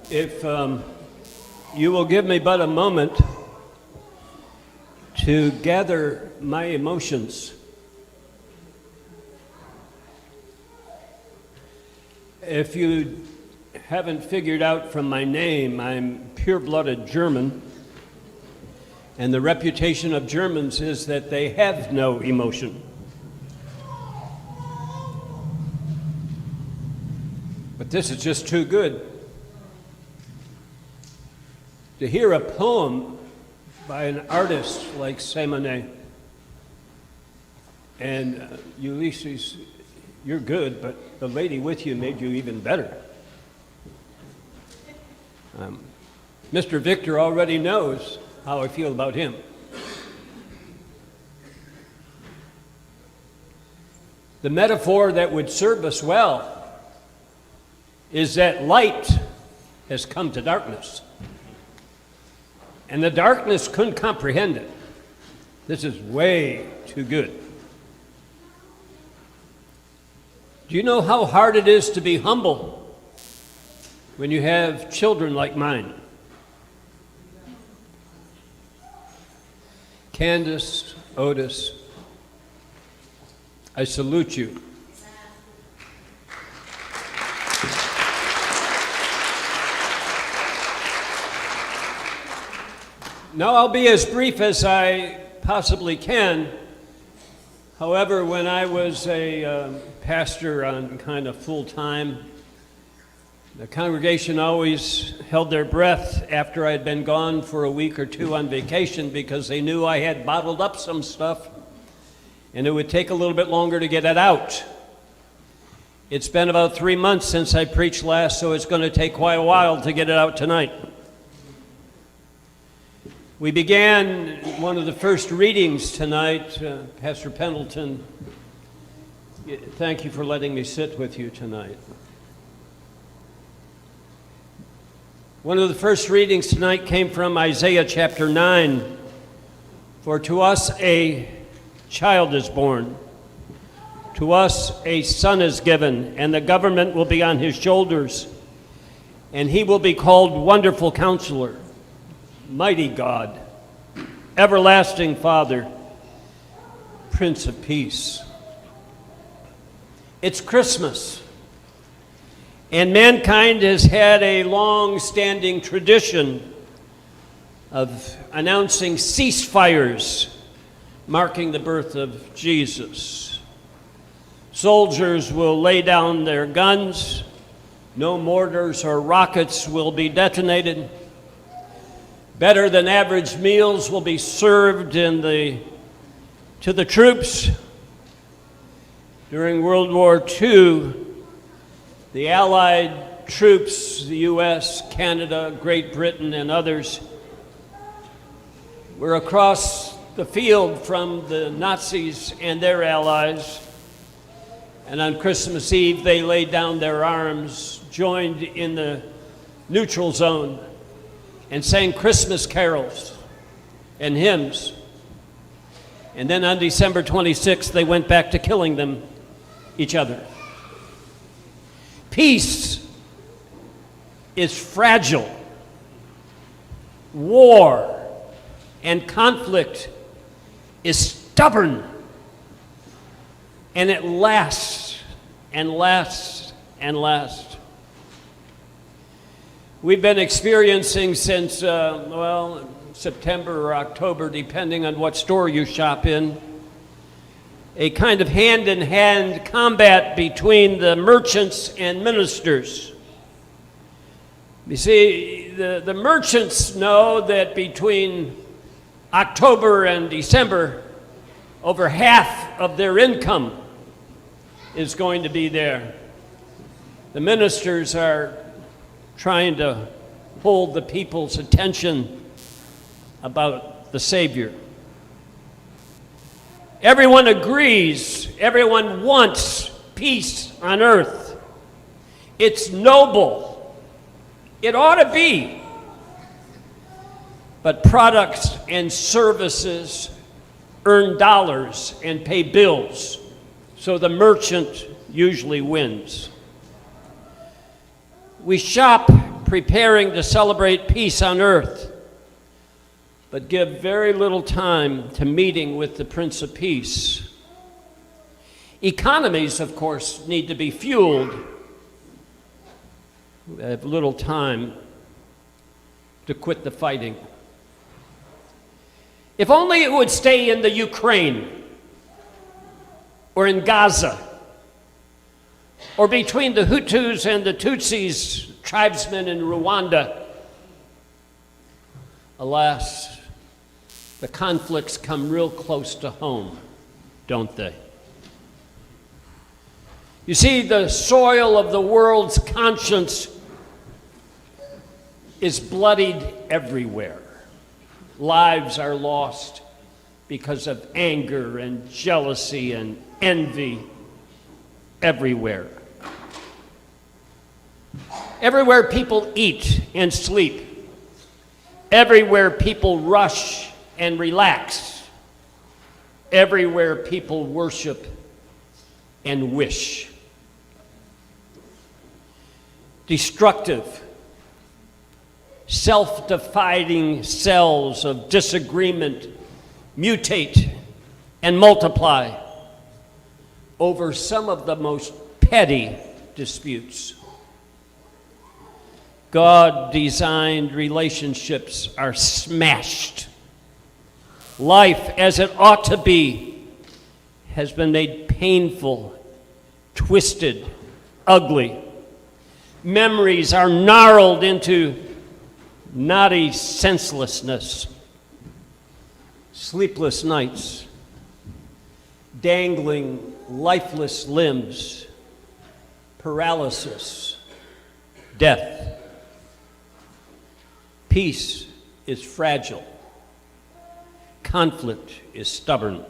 If you will give me but a moment to gather my emotions. If you haven't figured out from my name, I'm pure-blooded German, and the reputation of Germans is that they have no emotion. But this is just too good. To hear a poem by an artist like Simonet, and Ulysses, you're good, but the lady with you made you even better. Mr. Victor already knows how I feel about him. The metaphor that would serve us well is that light has come to darkness, and the darkness couldn't comprehend it. This is way too good. Do you know how hard it is to be humble when you have children like mine? Candace, Otis, I salute you. Now I'll be as brief as I possibly can. However, when I was a pastor on kind of full-time, the congregation always held their breath after I'd been gone for a week or two on vacation because they knew I had bottled up some stuff and it would take a little bit longer to get it out. It's been about 3 months since I preached last, so it's going to take quite a while to get it out tonight. We began one of the first readings tonight. Pastor Pendleton, thank you for letting me sit with you tonight. One of the first readings tonight came from Isiah chapter 9. For to us a child is born, to us a son is given, and the government will be on his shoulders, and he will be called Wonderful Counselor, Mighty God, Everlasting Father, Prince of Peace. It's Christmas, and mankind has had a long-standing tradition of announcing ceasefires marking the birth of Jesus. Soldiers will lay down their guns, no mortars or rockets will be detonated. Better than average meals will be served to the troops. During World War II, the Allied troops, the U.S., Canada, Great Britain, and others, were across the field from the Nazis and their allies. And on Christmas Eve, they laid down their arms, joined in the neutral zone, and sang Christmas carols and hymns. And then on December 26th, they went back to killing each other. Peace is fragile. War and conflict is stubborn. And it lasts and lasts and lasts. We've been experiencing since, September or October, depending on what store you shop in, a kind of hand-in-hand combat between the merchants and ministers. You see, the merchants know that between October and December, over half of their income is going to be there. The ministers are trying to hold the people's attention about the Savior. Everyone agrees, everyone wants peace on earth. It's noble. It ought to be. But products and services earn dollars and pay bills, so the merchant usually wins. We shop preparing to celebrate peace on earth, but give very little time to meeting with the Prince of Peace. Economies, of course, need to be fueled. We have little time to quit the fighting. If only it would stay in the Ukraine or in Gaza or between the Hutus and the Tutsis, tribesmen in Rwanda. Alas, the conflicts come real close to home, don't they? You see, the soil of the world's conscience is bloodied everywhere. Lives are lost because of anger and jealousy and envy everywhere. Everywhere people eat and sleep. Everywhere people rush and relax. Everywhere people worship and wish. Destructive, self-dividing cells of disagreement mutate and multiply over some of the most petty disputes. God-designed relationships are smashed. Life, as it ought to be, has been made painful, twisted, ugly. Memories are gnarled into knotty senselessness. Sleepless nights, dangling lifeless limbs, paralysis, death. Peace is fragile. Conflict is stubborn.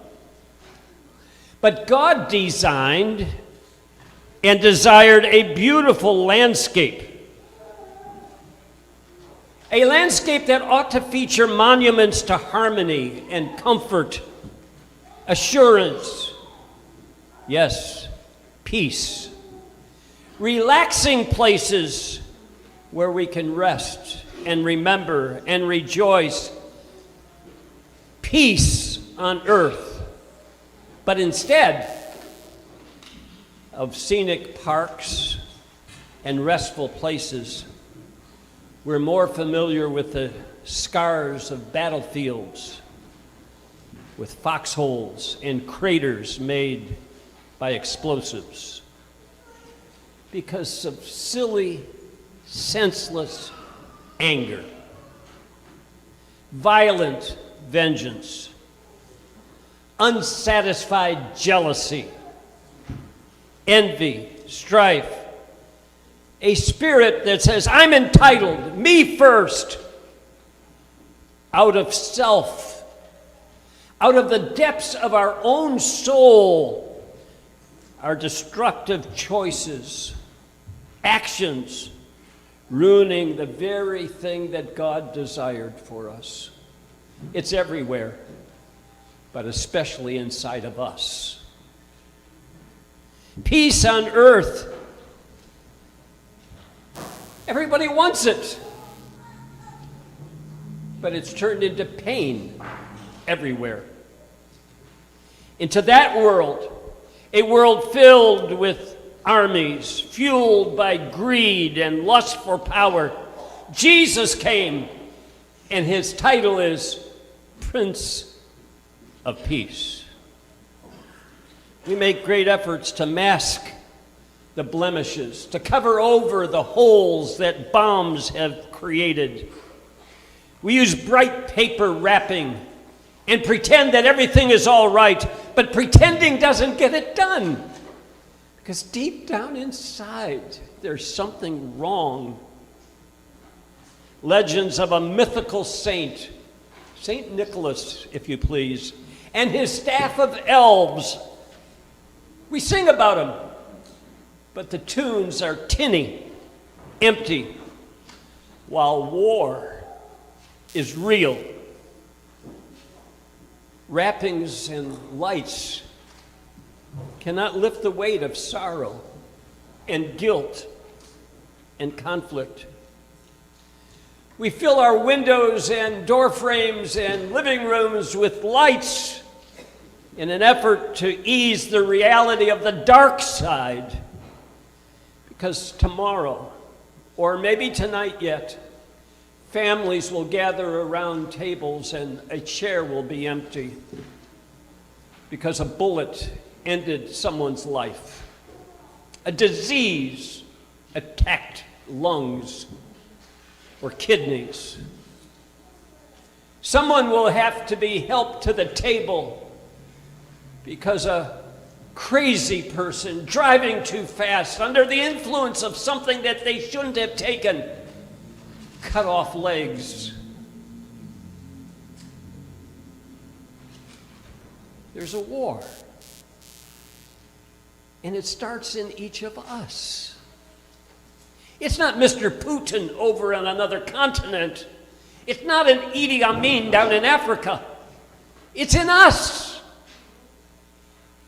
But God designed and desired a beautiful landscape. A landscape that ought to feature monuments to harmony and comfort, assurance, yes, peace. Relaxing places where we can rest and remember and rejoice. Peace on earth. But instead of scenic parks and restful places, we're more familiar with the scars of battlefields, with foxholes and craters made by explosives, because of silly, senseless anger, violent vengeance, unsatisfied jealousy, envy, strife, a spirit that says, I'm entitled, me first, out of self, out of the depths of our own soul, our destructive choices, actions, ruining the very thing that God desired for us. It's everywhere, but especially inside of us. Peace on earth. Everybody wants it, but it's turned into pain everywhere. Into that world, a world filled with armies, fueled by greed and lust for power, Jesus came, and his title is Prince of Peace. We make great efforts to mask the blemishes, to cover over the holes that bombs have created. We use bright paper wrapping and pretend that everything is all right, but pretending doesn't get it done. Because deep down inside, there's something wrong. Legends of a mythical saint, St. Nicholas, if you please, and his staff of elves. We sing about him, but the tunes are tinny, empty, while war is real. Wrappings and lights cannot lift the weight of sorrow and guilt and conflict. We fill our windows and door frames and living rooms with lights in an effort to ease the reality of the dark side. Because tomorrow, or maybe tonight yet, families will gather around tables and a chair will be empty because a bullet ended someone's life. A disease attacked lungs or kidneys. Someone will have to be helped to the table because a crazy person driving too fast under the influence of something that they shouldn't have taken cut off legs. There's a war. And it starts in each of us. It's not Mr. Putin over on another continent. It's not an Idi Amin down in Africa. It's in us.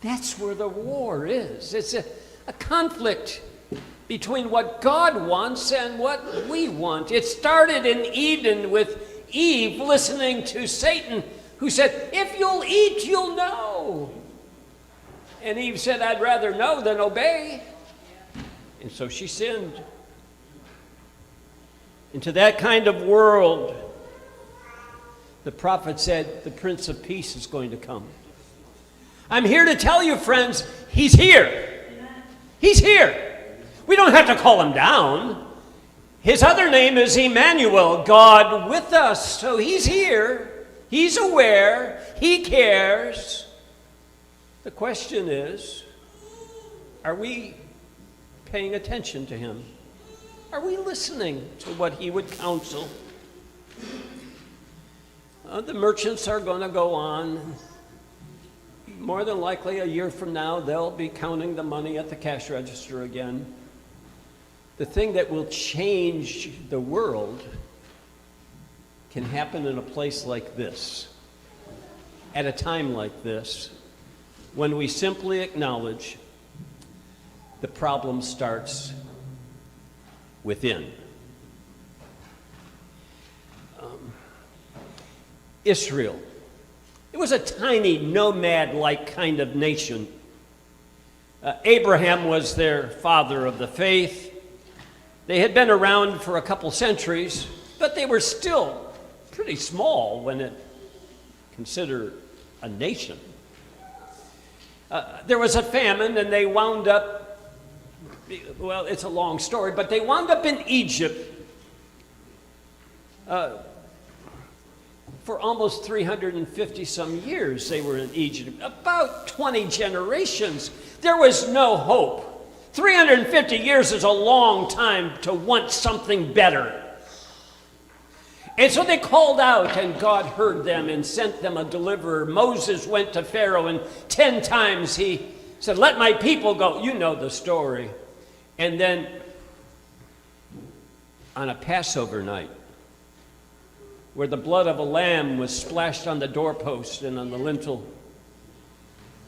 That's where the war is. It's a conflict between what God wants and what we want. It started in Eden with Eve listening to Satan, who said, "If you'll eat, you'll know." And Eve said, "I'd rather know than obey." And so she sinned. Into that kind of world, the prophet said, the Prince of Peace is going to come. I'm here to tell you, friends, he's here. He's here. We don't have to call him down. His other name is Emmanuel, God with us. So he's here. He's aware. He cares. The question is, are we paying attention to him? Are we listening to what he would counsel? The merchants are going to go on. More than likely, a year from now, they'll be counting the money at the cash register again. The thing that will change the world can happen in a place like this, at a time like this, when we simply acknowledge the problem starts within. Israel. It was a tiny, nomad-like kind of nation. Abraham was their father of the faith. They had been around for a couple centuries, but they were still pretty small when it considered a nation. There was a famine, and they wound up, well, it's a long story, but they wound up in Egypt for almost 350 some years. They were in Egypt, about 20 generations. There was no hope. 350 years is a long time to want something better. And so they called out, and God heard them and sent them a deliverer. Moses went to Pharaoh, and 10 times he said, "Let my people go." You know the story. And then on a Passover night, where the blood of a lamb was splashed on the doorpost and on the lintel,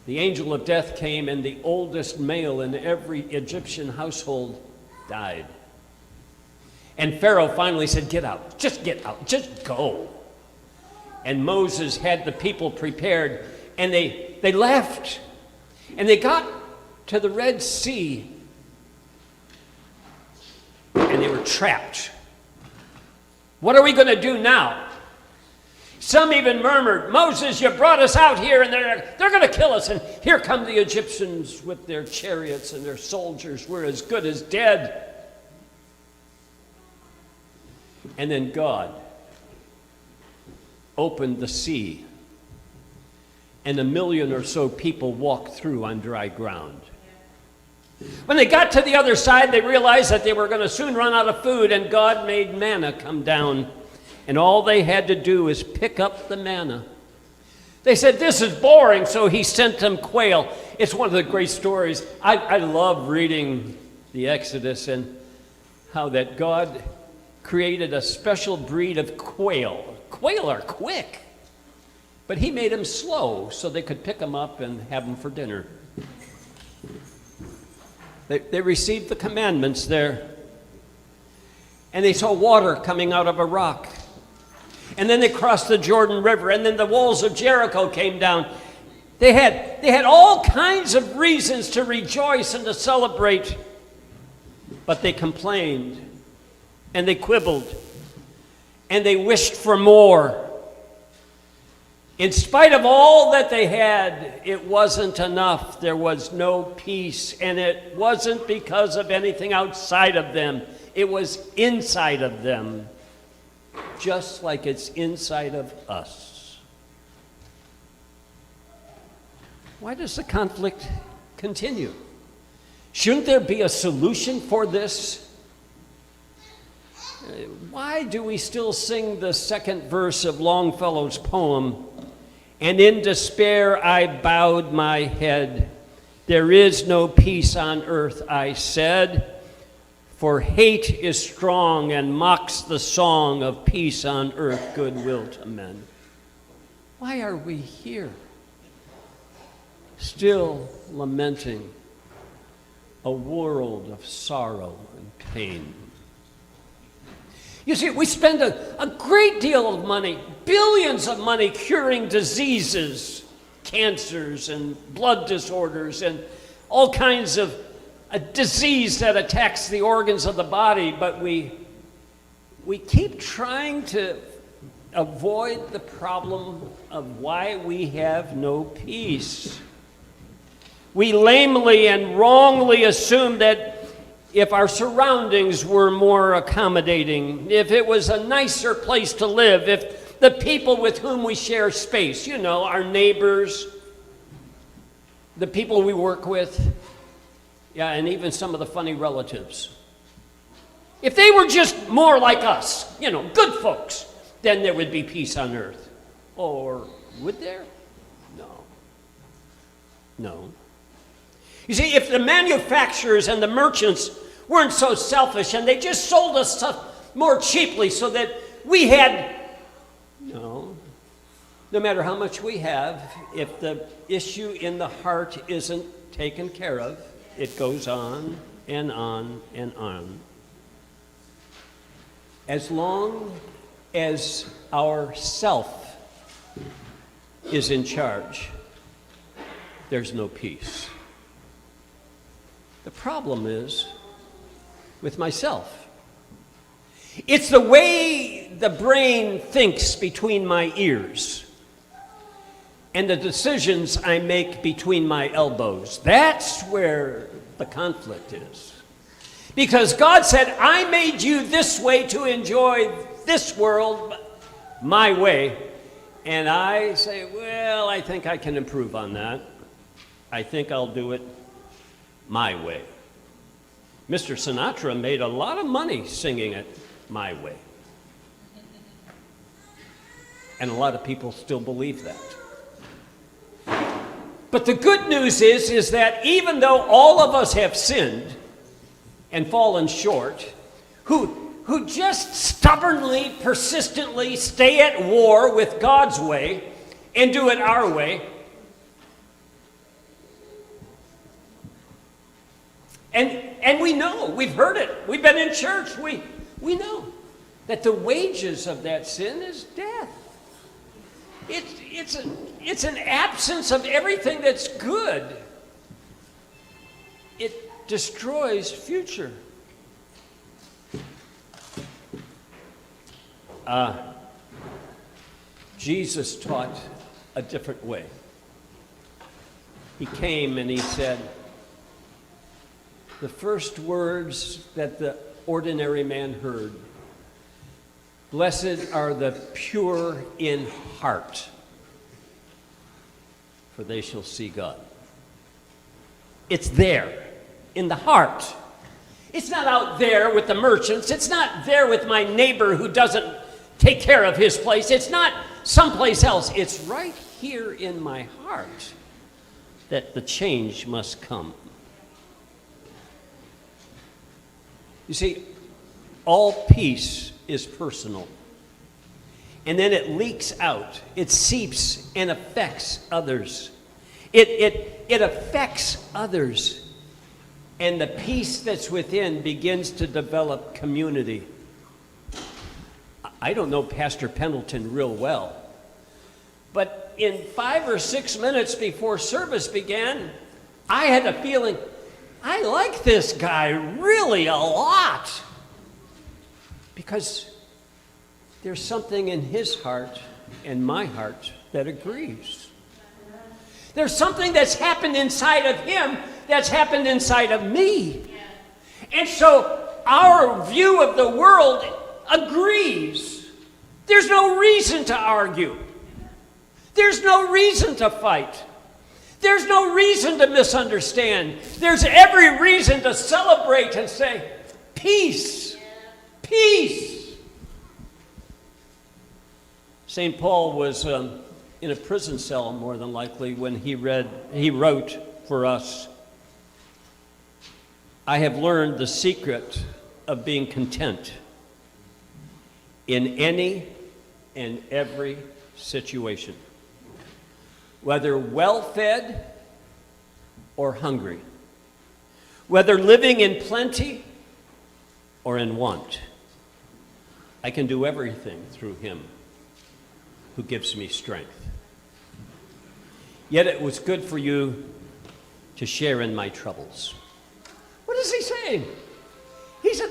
the angel of death came, and the oldest male in every Egyptian household died. And Pharaoh finally said, "Get out, just go." And Moses had the people prepared, and they left. And they got to the Red Sea, and they were trapped. What are we going to do now? Some even murmured, "Moses, you brought us out here, and they're going to kill us. And here come the Egyptians with their chariots and their soldiers. We're as good as dead." And then God opened the sea, and 1 million or so people walked through on dry ground. When they got to the other side, they realized that they were going to soon run out of food, and God made manna come down, and all they had to do is pick up the manna. They said, "This is boring," so he sent them quail. It's one of the great stories. I love reading the Exodus and how that God created a special breed of quail. Quail are quick, but he made them slow so they could pick them up and have them for dinner. They received the commandments there. and they saw water coming out of a rock. And then they crossed the Jordan River, and then the walls of Jericho came down. They had all kinds of reasons to rejoice and to celebrate, but they complained, and they quibbled, and they wished for more. In spite of all that they had, it wasn't enough. There was no peace, and it wasn't because of anything outside of them. It was inside of them, just like it's inside of us. Why does the conflict continue? Shouldn't there be a solution for this? Why do we still sing the second verse of Longfellow's poem? And in despair I bowed my head. There is no peace on earth, I said, for hate is strong and mocks the song of peace on earth, goodwill to men. Why are we here, still lamenting a world of sorrow and pain? You see, we spend a great deal of money, billions of money, curing diseases, cancers and blood disorders and all kinds of a disease that attacks the organs of the body, but we keep trying to avoid the problem of why we have no peace. We lamely and wrongly assume that if our surroundings were more accommodating, if it was a nicer place to live, if the people with whom we share space, you know, our neighbors, the people we work with, yeah, and even some of the funny relatives, if they were just more like us, you know, good folks, then there would be peace on earth. Or would there? No. No. You see, if the manufacturers and the merchants weren't so selfish and they just sold us stuff more cheaply so that we had, no matter how much we have, if the issue in the heart isn't taken care of, it goes on and on and on. As long as our self is in charge, there's no peace. The problem is with myself. It's the way the brain thinks between my ears and the decisions I make between my elbows. That's where the conflict is. Because God said, I made you this way to enjoy this world my way. And I say, well, I think I can improve on that. I think I'll do it my way. Mr. Sinatra made a lot of money singing it my way. And a lot of people still believe that. But the good news is that even though all of us have sinned and fallen short, who just stubbornly, persistently stay at war with God's way and do it our way, and we know, we've heard it, we've been in church, we know that the wages of that sin is death. It's an absence of everything that's good. It destroys future. Jesus taught a different way. He came and he said, the first words that the ordinary man heard, blessed are the pure in heart, for they shall see God. It's there, in the heart. It's not out there with the merchants. It's not there with my neighbor who doesn't take care of his place. It's not someplace else. It's right here in my heart that the change must come. You see, all peace is personal. And then it leaks out. It seeps and affects others. It affects others. And the peace that's within begins to develop community. I don't know Pastor Pendleton real well, but in 5 or 6 minutes before service began, I had a feeling, I like this guy really a lot, because there's something in his heart and my heart that agrees. There's something that's happened inside of him that's happened inside of me. And so our view of the world agrees. There's no reason to argue. There's no reason to fight. There's no reason to misunderstand. There's every reason to celebrate and say, peace, peace. St. Paul was in a prison cell, more than likely, when he wrote for us, I have learned the secret of being content in any and every situation, whether well-fed or hungry, whether living in plenty or in want. I can do everything through him who gives me strength. Yet it was good for you to share in my troubles. What is he saying? He said,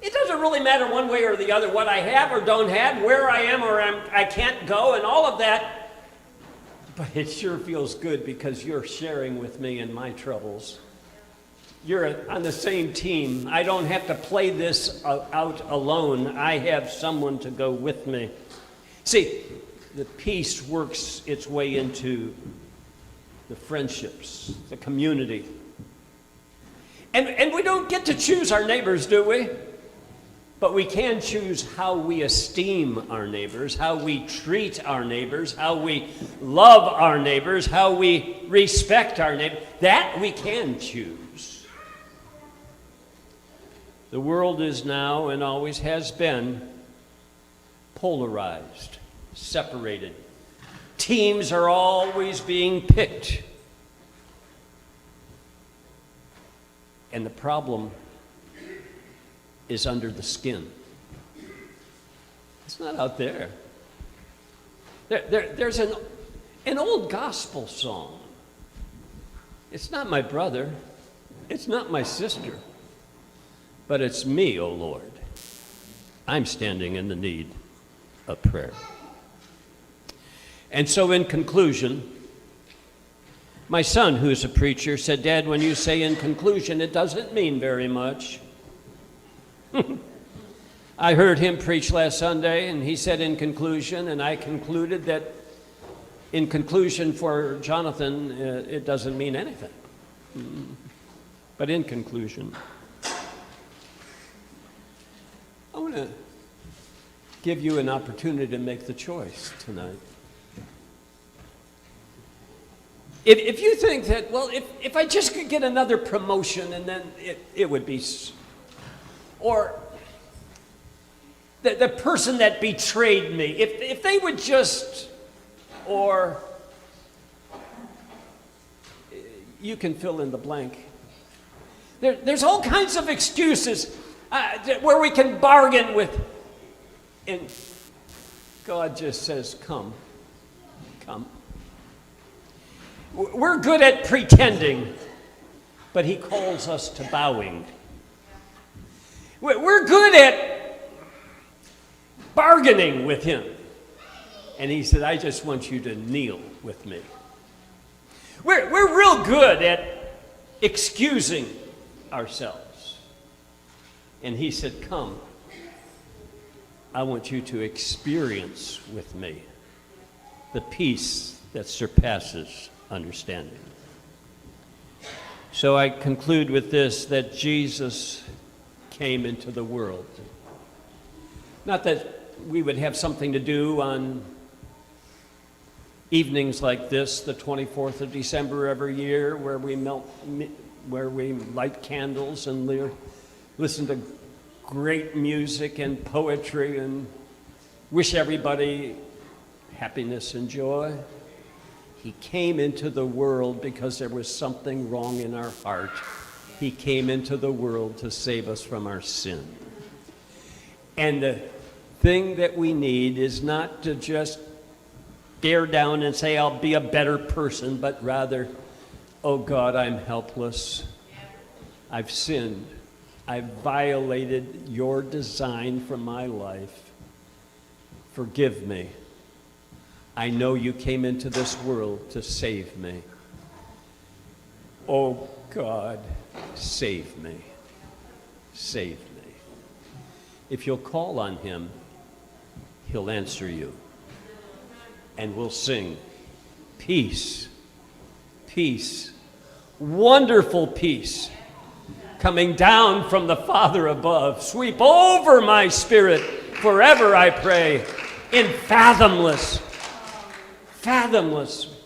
it doesn't really matter one way or the other what I have or don't have, where I am or I can't go, and all of that. But it sure feels good because you're sharing with me in my troubles. You're on the same team. I don't have to play this out alone. I have someone to go with me. See, the peace works its way into the friendships, the community. And we don't get to choose our neighbors, do we? But we can choose how we esteem our neighbors, how we treat our neighbors, how we love our neighbors, how we respect our neighbors. That we can choose. The world is now and always has been polarized, separated. Teams are always being picked. And the problem is under the skin. It's not out there. There's an old gospel song. It's not my brother. It's not my sister. But it's me, O Lord. I'm standing in the need of prayer. And so in conclusion, my son, who's a preacher, said, Dad, when you say in conclusion, it doesn't mean very much. I heard him preach last Sunday, and he said in conclusion, and I concluded that in conclusion for Jonathan, it doesn't mean anything. But in conclusion, I want to give you an opportunity to make the choice tonight. If you think that, well, if I just could get another promotion and then it would be, or the person that betrayed me, if they would just, or you can fill in the blank. There's all kinds of excuses where we can bargain with, and God just says, come, come. We're good at pretending, but he calls us to bowing. We're good at bargaining with him, and he said, I just want you to kneel with me. We're real good at excusing ourselves, and he said, come, I want you to experience with me the peace that surpasses understanding. So I conclude with this, that Jesus came into the world. Not that we would have something to do on evenings like this, the 24th of December every year, where we light candles and listen to great music and poetry and wish everybody happiness and joy. He came into the world because there was something wrong in our heart. He came into the world to save us from our sin. And the thing that we need is not to just stare down and say, I'll be a better person, but rather, oh God, I'm helpless. I've sinned. I've violated your design for my life. Forgive me. I know you came into this world to save me. Oh God, save me. Save me. If you'll call on him, he'll answer you. And we'll sing, peace, peace, wonderful peace, coming down from the Father above. Sweep over my spirit forever, I pray, in fathomless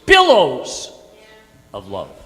billows of love.